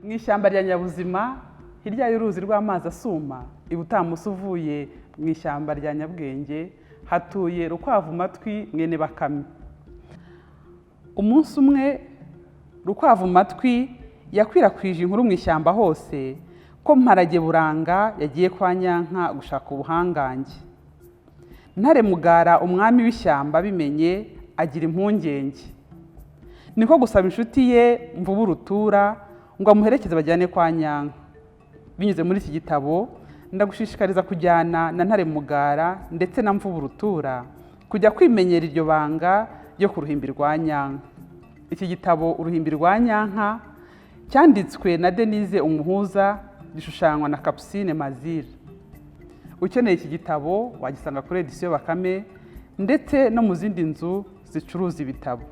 Mu ishyamba rya Nyabuzima hirya y'uruzi rw'amazi asuma ibutamusi uvuye mu ishyamba rya Nyabwenge hatuye Rukwavumatwi mwene Bakame. Umunsi umwe Rukwavumatwi yakwirakwije inkuru mu ishyamba hose ko Mparage Buranga yagiye kwa Nyanka gushaka ubuhangange. Ntare Mugara umwami w'ishyamba bimenye agira impungenge, niko gusaba inshuti ye Mvubu Rutura ngo amuherekeze bajyane kwa Nyanka. Binyuze muri iki gitabo ndagushishikariza kujyana na Ntare Mugara ndetse na Mvubu Rutura kujya kwimenyera iryo banga ryo ku ruhimbi rwa Nyanka. Iki gitabo Uruhimbi rwa Nyanka cyanditswe na Denise Umuhuza, gishushanywa na Capucine Mazire. Ukeneye iki gitabo wagisanga kuri Edition Bakame ndetse no mu zindi nzu zicuruza ibitabo.